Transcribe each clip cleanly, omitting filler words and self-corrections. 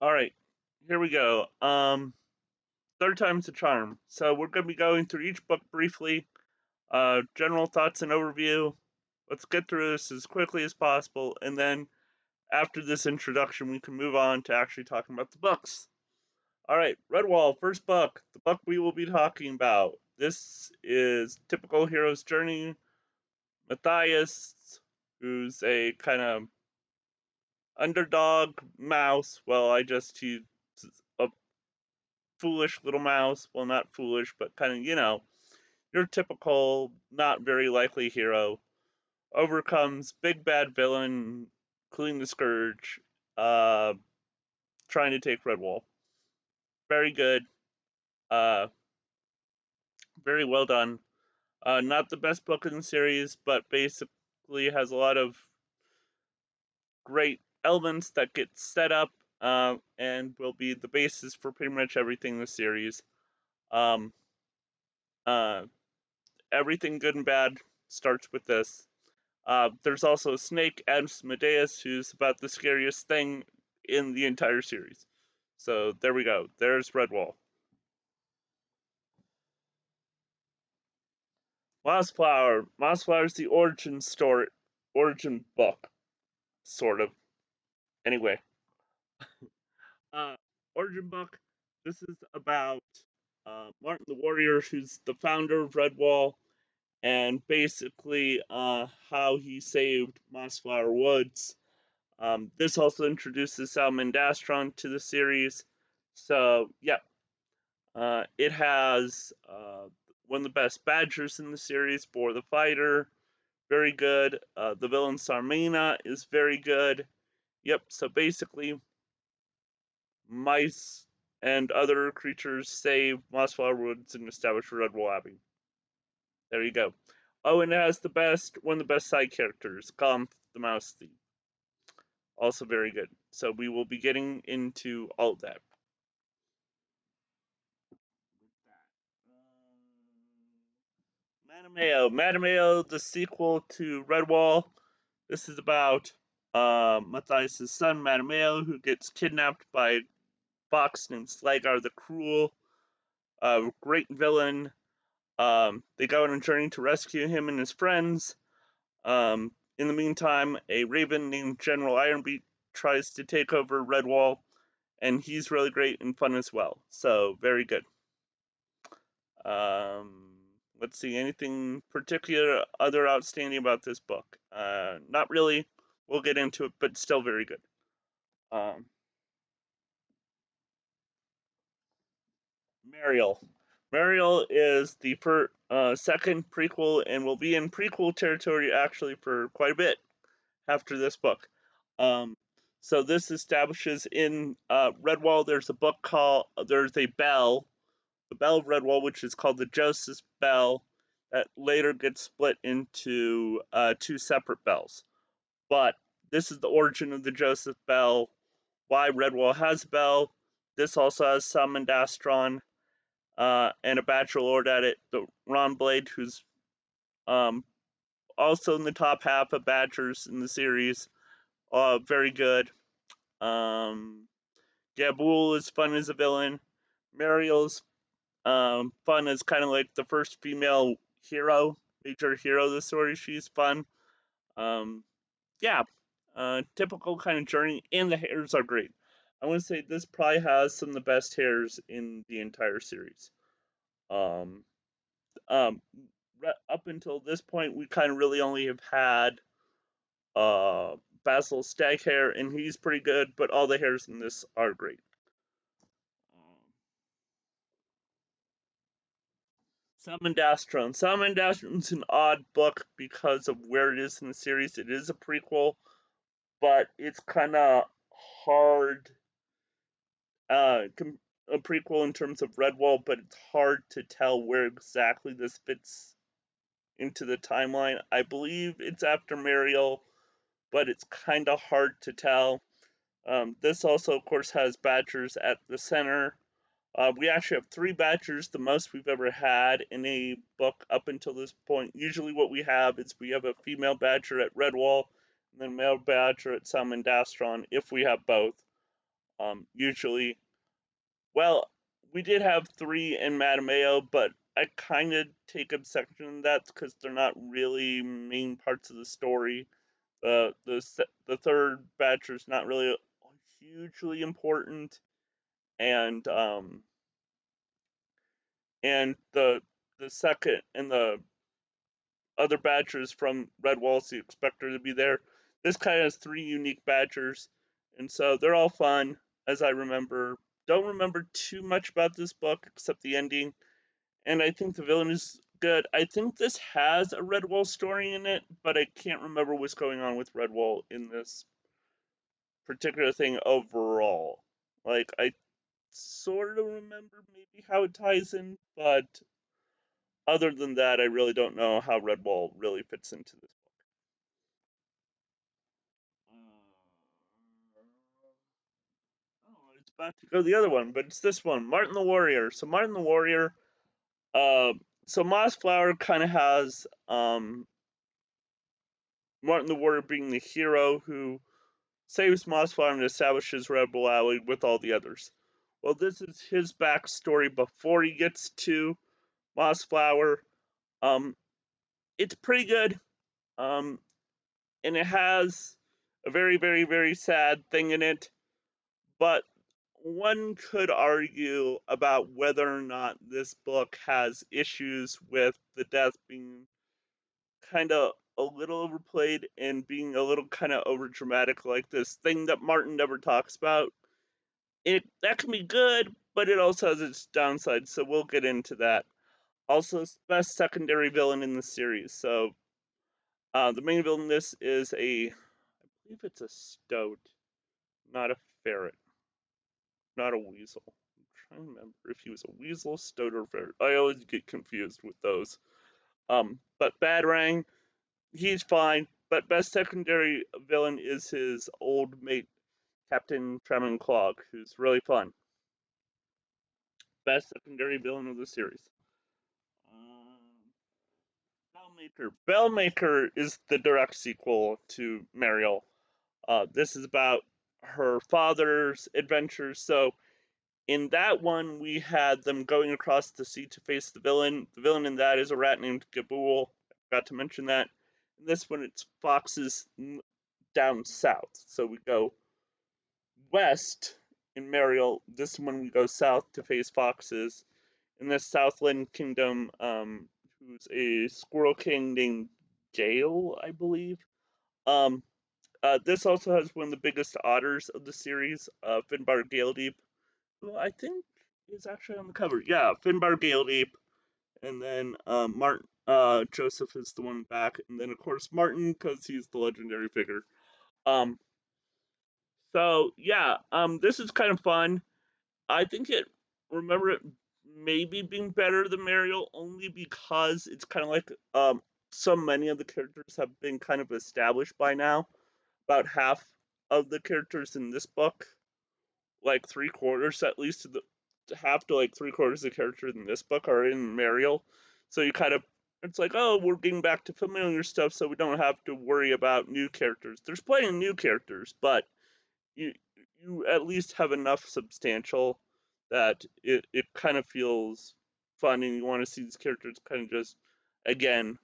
All right, here we go. Third time's a charm. So we're going to be going through each book briefly, general thoughts and overview. Let's get through this as quickly as possible, and then after this introduction, we can move on to actually talking about the books. All right, Redwall, first book, the book we will be talking about. This is typical hero's journey. Matthias, who's a kind of underdog mouse. Well, he's a foolish little mouse. Well, not foolish, but kind of, your typical, not very likely hero. Overcomes big bad villain, including the Scourge, uh, trying to take Redwall. Very good. Uh, very well done. Not the best book in the series, but basically has a lot of great elements that get set up and will be the basis for pretty much everything in the series. Um, uh, Everything good and bad starts with this. There's also a snake, Asmodeus, who's about the scariest thing in the entire series. So there we go. There's Redwall. Mossflower. Mossflower is the origin book, sort of. Anyway, uh, origin book. This is about Martin the Warrior, who's the founder of Redwall, and basically how he saved Mossflower Woods. This also introduces Salmandastron to the series. So, yeah, it has one of the best badgers in the series, Boar the Fighter. Very good. The villain Sarmina is very good. Yep, so basically, mice and other creatures save Mossflower Woods and establish Redwall Abbey. There you go. Oh, and it has one of the best side characters, Gomph the Mouse Thief. Also very good. So we will be getting into all of that. Matameo, the sequel to Redwall. This is about Matthias' son, Matameo, who gets kidnapped by a fox named Slagar the Cruel, a great villain. They go on a journey to rescue him and his friends. In the meantime, a raven named General Ironbeat tries to take over Redwall, and he's really great and fun as well. So, very good. Let's see, anything particular other outstanding about this book? Not really. We'll get into it, but still very good. Um, Mariel. Mariel is the second prequel and will be in prequel territory actually for quite a bit after this book. Um, so this establishes in Redwall. There's a bell, the Bell of Redwall, which is called the Joseph Bell, that later gets split into two separate bells. But this is the origin of the Joseph Bell. Why Redwall has a bell. This also has Salmandastron and a Bachelor Lord at it, the Ron Blade, who's um, also in the top half of Badgers in the series. Very good. Gabul is fun as a villain. Mariel's fun as kind of like the first female major hero of the story. She's fun. Um, yeah, typical kind of journey, and the hairs are great. I want to say this probably has some of the best hairs in the entire series. Um, um, Up until this point, we kind of really only have had Basil Staghair, and he's pretty good, but all the hairs in this are great. Salmandastron. Salmandastron's an odd book because of where it is in the series. It is a prequel, but it's kind of hard. Uh, a prequel in terms of Redwall, but it's hard to tell where exactly this fits into the timeline. I believe it's after Mariel, but it's kind of hard to tell. This also, of course, has Badgers at the center. We actually have three Badgers, the most we've ever had in a book up until this point. Usually, what we have is we have a female Badger at Redwall and then a male Badger at Salmandastron, if we have both. Usually, well, we did have three in Matameo, but I kind of take exception to that because they're not really main parts of the story. The third Badger is not really hugely important, and and the second and the other Badgers from Redwall, so you expect her to be there. This kind of has three unique Badgers, and so they're all fun, as I remember. Don't remember too much about this book except the ending, and I think the villain is good. I think this has a Redwall story in it, but I can't remember what's going on with Redwall in this particular thing overall. Like, I sort of remember maybe how it ties in, but other than that, I really don't know how Redwall really fits into this book. Oh, it's about to go the other one, but it's this one, Martin the Warrior. So Martin the Warrior, uh, so Mossflower kind of has Martin the Warrior being the hero who saves Mossflower and establishes Rebel Alley with all the others. Well, this is his backstory before he gets to Mossflower. Um, it's pretty good, um, and it has a very, very, very sad thing in it. But one could argue about whether or not this book has issues with the death being kind of a little overplayed and being a little kind of overdramatic, like this thing that Martin never talks about. It that can be good, but it also has its downsides, so we'll get into that. Also, best secondary villain in the series. So the main villain in this is I believe it's a stoat, not a ferret, not a weasel. I'm trying to remember if he was a weasel, stoat, or ferret. I always get confused with those. But Batarang, he's fine. But best secondary villain is his old mate, Captain Tremonclog, who's really fun. Best secondary villain of the series. Um, Bellmaker. Bellmaker is the direct sequel to Mariel. This is about her father's adventures. So in that one, we had them going across the sea to face the villain. The villain in that is a rat named Gabool. I forgot to mention that. In this one, it's foxes down south. So we go west in Mariel. This one, we go south to face foxes. In the Southland Kingdom, who's a squirrel king named Gale, I believe. Um, this also has one of the biggest otters of the series, Finbar Galedeep, who I think is actually on the cover. Yeah, Finbar Galedeep, and then Martin Joseph is the one back, and then of course Martin because he's the legendary figure. Um, so yeah, this is kind of fun. I think it remember it maybe being better than Mariel only because it's kind of like so many of the characters have been kind of established by now. About half of the characters in this book, like three quarters at least, of the half to like three quarters of the characters in this book are in Mariel. So you kind of it's like, oh, we're getting back to familiar stuff, so we don't have to worry about new characters. There's plenty of new characters, but you you at least have enough substantial that it kind of feels fun, and you want to see these characters kind of just again,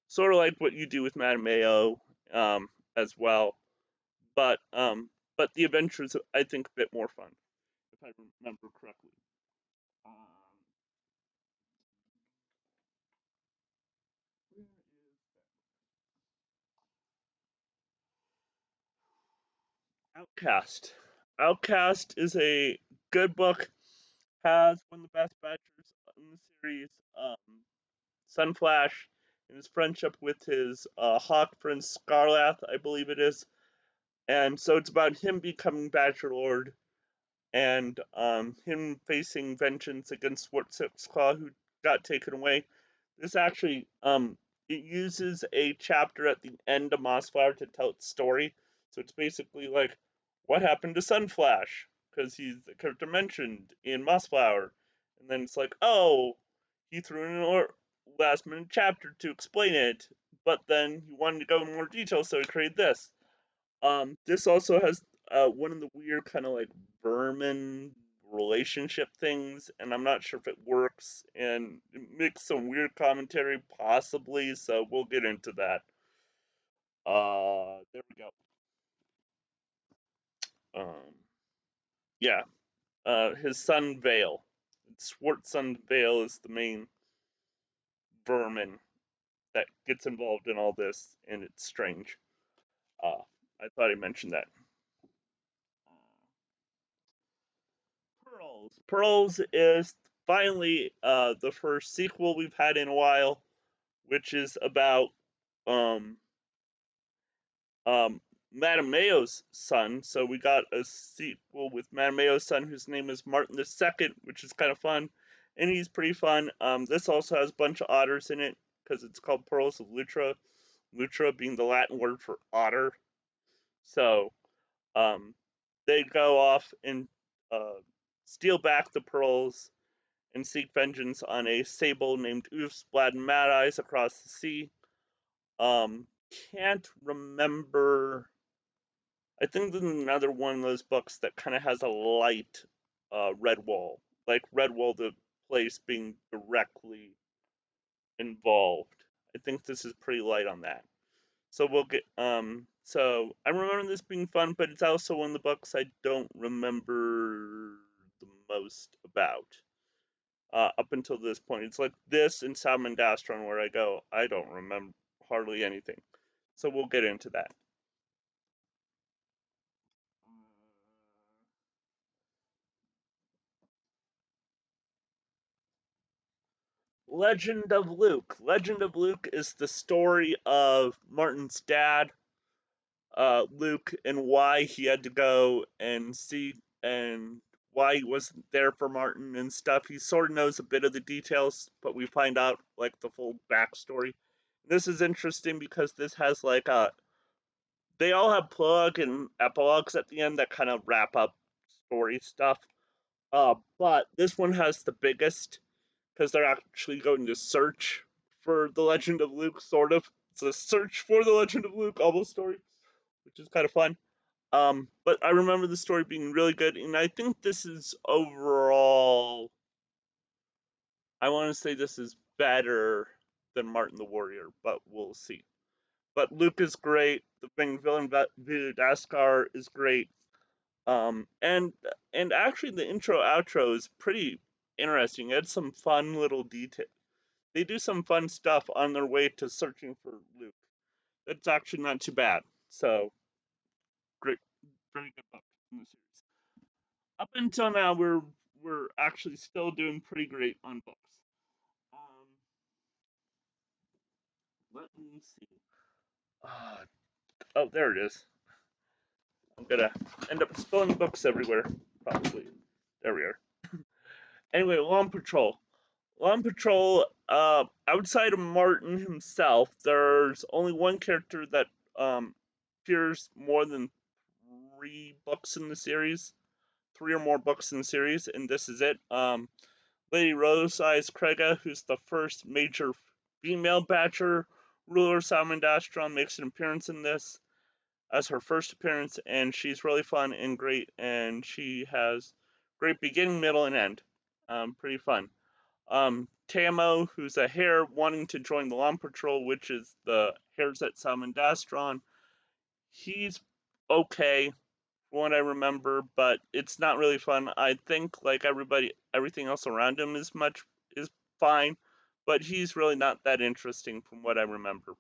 sort of like what you do with Madame Mayo, as well. But but the adventures I think a bit more fun if I remember correctly. Um, Outcast. Outcast is a good book. Has one of the best badgers in the series. Sunflash and his friendship with his hawk friend Scarlath, I believe it is. And so it's about him becoming Badger Lord and him facing vengeance against Six Claw, who got taken away. This actually it uses a chapter at the end of Mossflower to tell its story. So it's basically like what happened to Sunflash because he's the character mentioned in Mossflower, and then it's like oh he threw in a last minute chapter to explain it, but then he wanted to go in more detail, so he created this. This also has one of the weird kind of like vermin relationship things, and I'm not sure if it works, and it makes some weird commentary possibly, so we'll get into that. There we go. Um, yeah, his son Vale. Swart's son Vale is the main vermin that gets involved in all this, and it's strange. Uh, I thought I mentioned that. Pearls. Pearls is finally the first sequel we've had in a while, which is about um, um, Madame Mayo's son. So we got a sequel with Madame Mayo's son, whose name is Martin the Second, which is kind of fun, and he's pretty fun. This also has a bunch of otters in it because it's called Pearls of Lutra. Lutra being the Latin word for otter. So um, they go off and uh, steal back the pearls and seek vengeance on a sable named Oofsblad and Mad Eyes across the sea. Um, can't remember. I think there's another one of those books that kind of has a light Redwall, like Redwall, the place being directly involved. I think this is pretty light on that. So we'll get. So I remember this being fun, but it's also one of the books I don't remember the most about. Up until this point. It's like this and Salmon-Dastron where I go, I don't remember hardly anything. So we'll get into that. Legend of Luke. Legend of Luke is the story of Martin's dad, Luke, and why he had to go and see and why he wasn't there for Martin and stuff. He sort of knows a bit of the details, but we find out like the full backstory. This is interesting because this has like a they all have plug and epilogues at the end that kind of wrap up story stuff. But this one has the biggest because they're actually going to search for the Legend of Luke, sort of. It's a search for the Legend of Luke almost story, which is kind of fun. But I remember the story being really good, and I think this is overall. I want to say this is better than Martin the Warrior, but we'll see. But Luke is great. The main villain Vidaskar is great. And actually the intro outro is pretty interesting. It's some fun little detail. They do some fun stuff on their way to searching for Luke. It's actually not too bad. So great, very good book in the series. Up until now, we're actually still doing pretty great on books. Um, let me see. Uh, oh, there it is. I'm gonna end up spilling books everywhere, probably. There we are. Anyway, Lawn Patrol. Lawn Patrol, outside of Martin himself, there's only one character that appears more than three books in the series, three or more books in the series, and this is it. Lady Rose Eyes Krega, who's the first major female Badger ruler, Salmon Dastron, makes an appearance in this as her first appearance, and she's really fun and great, and she has great beginning, middle, and end. Pretty fun. Tamo, who's a hare wanting to join the Lawn Patrol, which is the hares at Salmon Dastron. He's okay, from what I remember, but it's not really fun. I think like everybody, everything else around him is fine, but he's really not that interesting from what I remember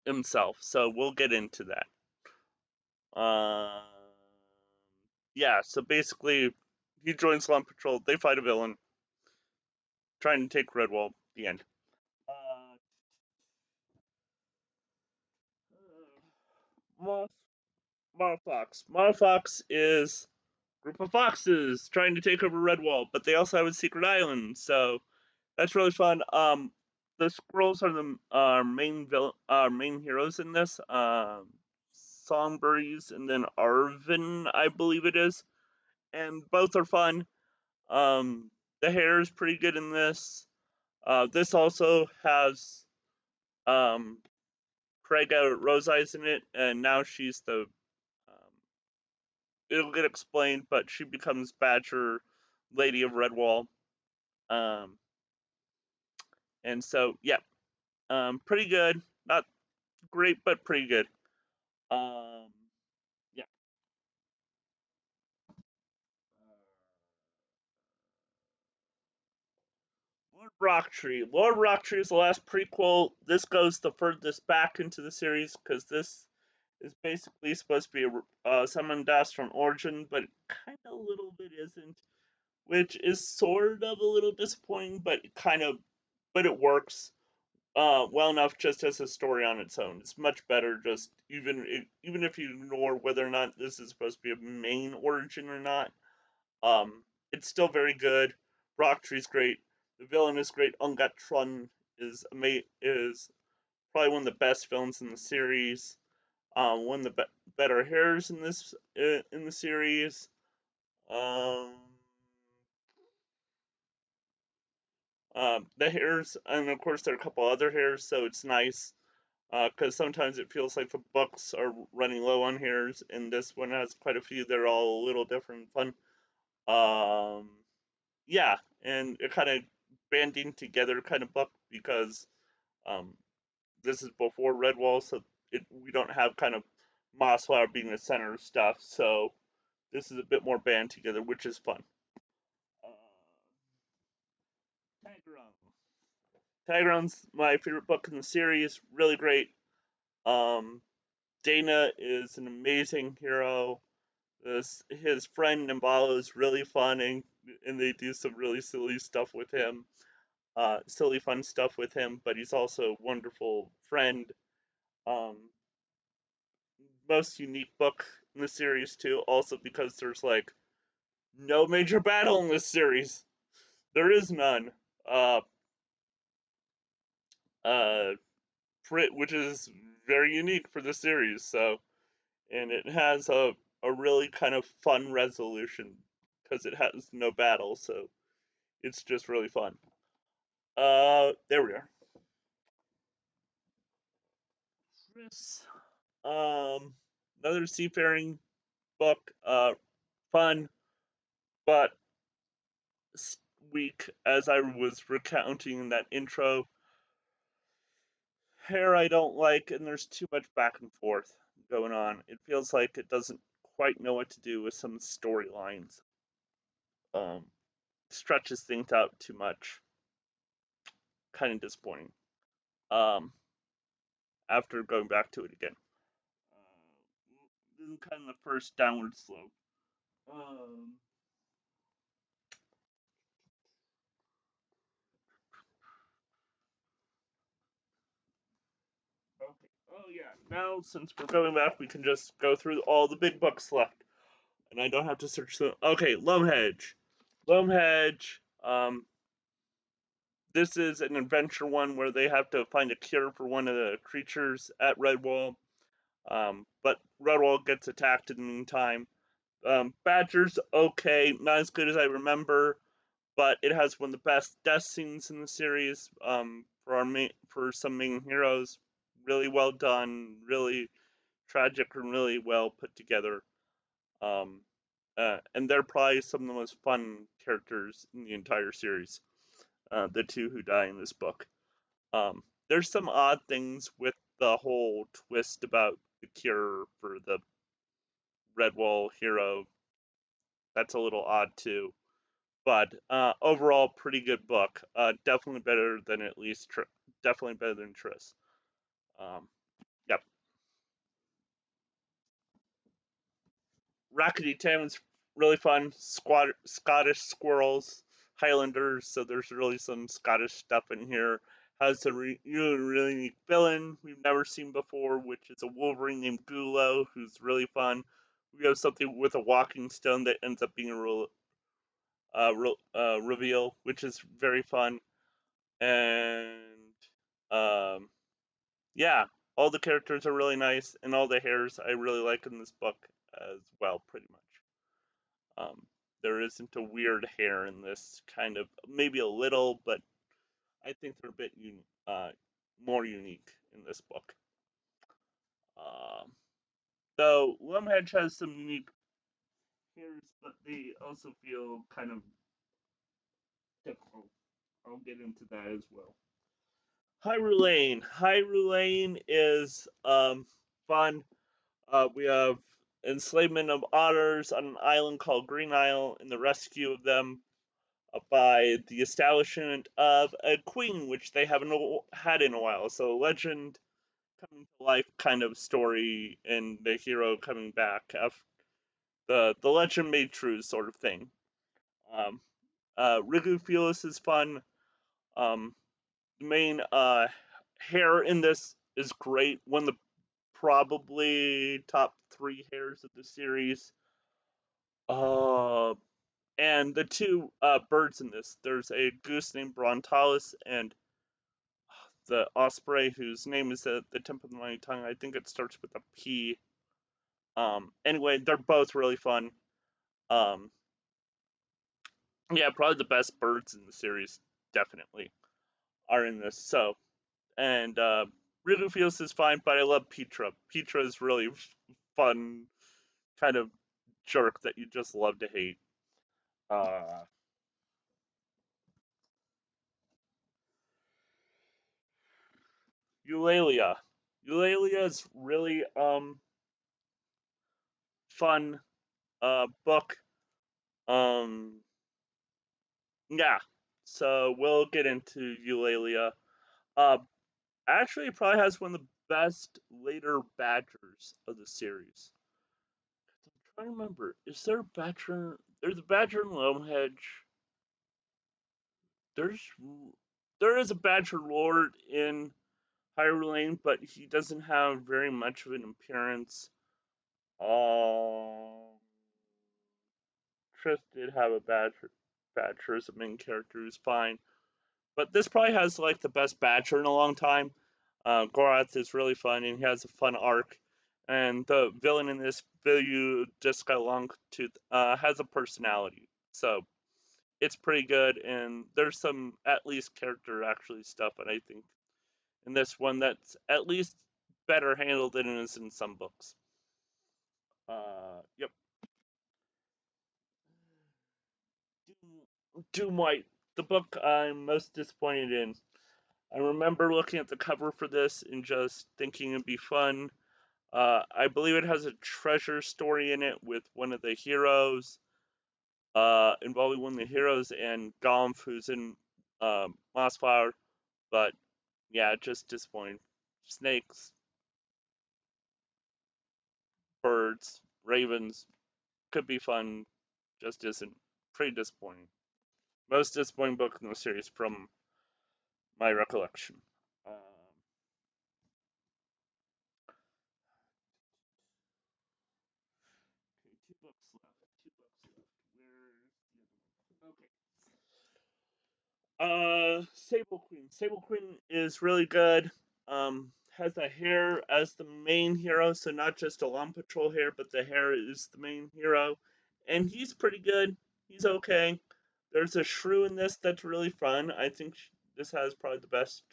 himself. So we'll get into that. Um, yeah. So basically, he joins Lawn Patrol. They fight a villain trying to take Redwall. The end. Uh, Moth Marfox. Marfox is a group of foxes trying to take over Redwall, but they also have a secret island, so that's really fun. The squirrels are the main heroes in this. Songbreeze and then Arvin, I believe it is, and both are fun. The hair is pretty good in this. This also has um Craig out Rose Eyes in it, and now she's the. It'll get explained, but she becomes Badger, Lady of Redwall. Um, and so yeah, pretty good. Not great, but pretty good. Um, yeah. Lord Rocktree. Lord Rocktree is the last prequel. This goes the furthest back into the series because this is basically supposed to be a Summon Das from Origin, but kind of a little bit isn't, which is sort of a little disappointing, but but it works well enough just as a story on its own. It's much better just even if you ignore whether or not this is supposed to be a main origin or not. Um, it's still very good. Rocktree's great. The villain is great. Ungatron is probably one of the best villains in the series. One of the better hairs in the series. Um, the hairs, and of course there are a couple other hairs, so it's nice because sometimes it feels like the books are running low on hairs, and this one has quite a few that are all a little different and fun. Yeah, and it kind of banding together kind of book because um, this is before Redwall, so we don't have kind of Mossflower being the center of stuff, so this is a bit more band together, which is fun. Uh, Tagron. Tagron's my favorite book in the series. Really great. Um, Dana is an amazing hero. His friend Nimbala is really fun, and they do some really silly stuff with him, silly fun stuff with him. But he's also a wonderful friend. Um, Most unique book in the series too. Also because there's like no major battle in this series. There is none. Uh, uh, which is very unique for the series. So, and it has a really kind of fun resolution because it has no battle. So it's just really fun. There we are. Chris. Um, Another seafaring book. Fun, but weak as I was recounting in that intro. Hair I don't like, and there's too much back and forth going on. It feels like it doesn't quite know what to do with some storylines. Um, Stretches things out too much. Kind of disappointing. Um, After going back to it again. This is kind of the first downward slope. Um, okay. Oh yeah. Now since we're going back, we can just go through all the big books left, and I don't have to search them. Okay, Loamhedge. Loamhedge. This is an adventure one where they have to find a cure for one of the creatures at Redwall. But Redwall gets attacked in the meantime. Badger's okay, not as good as I remember, but it has one of the best death scenes in the series. For some main heroes, really well done, really tragic, and really well put together. Um, and they're probably some of the most fun characters in the entire series. The two who die in this book. There's some odd things with the whole twist about the cure for the Redwall hero. That's a little odd too. But overall, pretty good book. Definitely better than definitely better than Triss. Um, yep. Rackety Town's really fun. Scottish squirrels, Highlanders. So there's really some Scottish stuff in here. Has a really unique villain we've never seen before, which is a Wolverine named Gulo, who's really fun. We have something with a walking stone that ends up being a reveal, which is very fun. And um, yeah, all the characters are really nice, and all the hairs I really like in this book as well, pretty much. Um, there isn't a weird hair in this kind of maybe a little, but I think they're a bit more unique in this book. Though Lumhedge has some unique hairs, but they also feel kind of typical. I'll get into that as well. Hyrule Lane. Hyrule Lane is fun. We have enslavement of otters on an island called Green Isle and the rescue of them by the establishment of a queen, which they haven't had in a while. So legend coming to life kind of story, and the hero coming back after the legend made true sort of thing. Um, Rigu Fearless is fun. Um, the main hair in this is great. One of the probably top three hairs of the series. Uh, and the two birds in this. There's a goose named Brontalis and the osprey whose name is at the tip of my tongue. I think it starts with a P. Anyway, they're both really fun. Um, yeah, probably the best birds in the series, definitely, are in this. So, and Riddlefields is fine, but I love Petra. Petra is really fun, kind of jerk that you just love to hate. Uh, Eulalia. Eulalia is really fun book. Um, yeah, so we'll get into Eulalia. Uh, Actually, it probably has one of the best later Badgers of the series. I'm trying to remember. Is there a Badger? There's a Badger in Loamhedge. There's there is a Badger Lord in Hyrule Lane, but he doesn't have very much of an appearance. Um, Triss did have a Badger as a main character who's fine, but this probably has like the best Badger in a long time. Gorath is really fun and he has a fun arc. And the villain in this video just got long tooth has a personality, so it's pretty good. And there's some at least character actually stuff, and I think in this one that's at least better handled than it is in some books. Yep. Doom White, the book I'm most disappointed in. I remember looking at the cover for this and just thinking it'd be fun. I believe it has a treasure story in it with one of the heroes, involving one of the heroes and Gomf, who's in Mossflower. But yeah, just disappointing. Snakes, birds, ravens could be fun, just isn't. Pretty disappointing. Most disappointing book in the series from my recollection. Okay, two books left. Two books left. Where's the other one? Okay. Sable Queen. Sable Queen is really good. Has a hare as the main hero, so not just a Lawn Patrol hare, but the hare is the main hero, and he's pretty good. He's okay. There's a shrew in this that's really fun. I think this has probably the best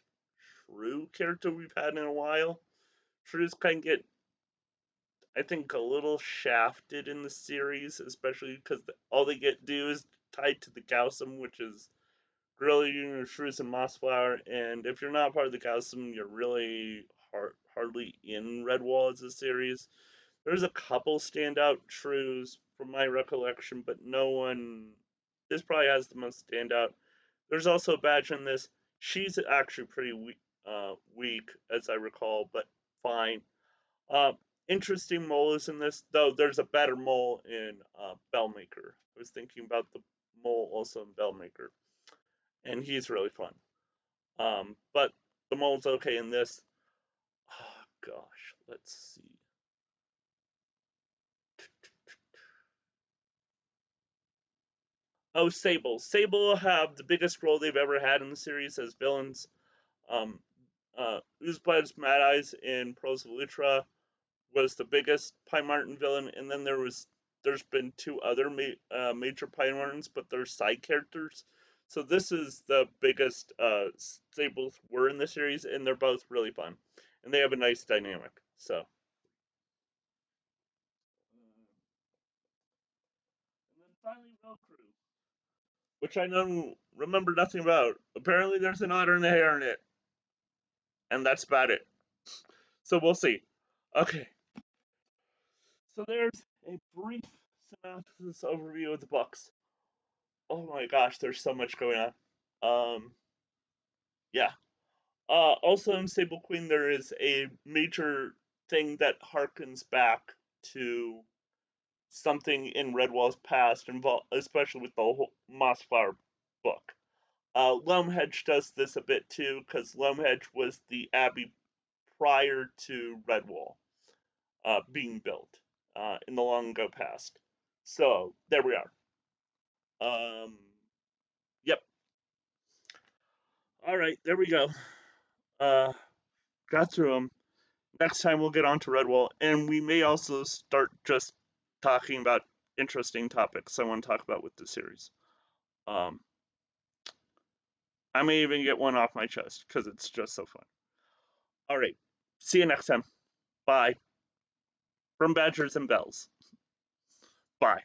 shrew character we've had in a while. Shrews kind of get, I think, a little shafted in the series, especially because all they get do is tied to the Gaussum, which is really your shrews and mossflower. And if you're not part of the Gaussum, you're really hardly in Redwall as a series. There's a couple standout shrews from my recollection, but no one. This probably has the most standout. There's also a badge in this. She's actually pretty weak, as I recall, but fine. Uh, Interesting mole is in this, though. There's a better mole in Bellmaker. I was thinking about the mole also in Bellmaker, and he's really fun. But the mole's okay in this. Oh gosh, let's see. Oh, Sable. Sable have the biggest role they've ever had in the series as villains. Um, Oozeblad's Mad Eyes in Pearls of Lutra was the biggest Pine Martin villain, and then there's been two other major Pine Martins, but they're side characters. So this is the biggest Sables were in the series, and they're both really fun, and they have a nice dynamic. So finally Will Crew, which I don't remember nothing about. Apparently, there's an otter and a hare in it, and that's about it. So we'll see. Okay, so there's a brief synopsis overview of the books. Oh my gosh, there's so much going on. Yeah. Also in Sable Queen, there is a major thing that harkens back to something in Redwall's past, especially with the whole Mossflower book. Loamhedge does this a bit too, because Loamhedge was the abbey prior to Redwall being built in the long ago past. So there we are. Yep. All right, there we go. Uh, got through them. Next time we'll get on to Redwall, and we may also start just talking about interesting topics I want to talk about with the series. Um, I may even get one off my chest because it's just so fun. All right, see you next time. Bye. From Badgers and Bells. Bye.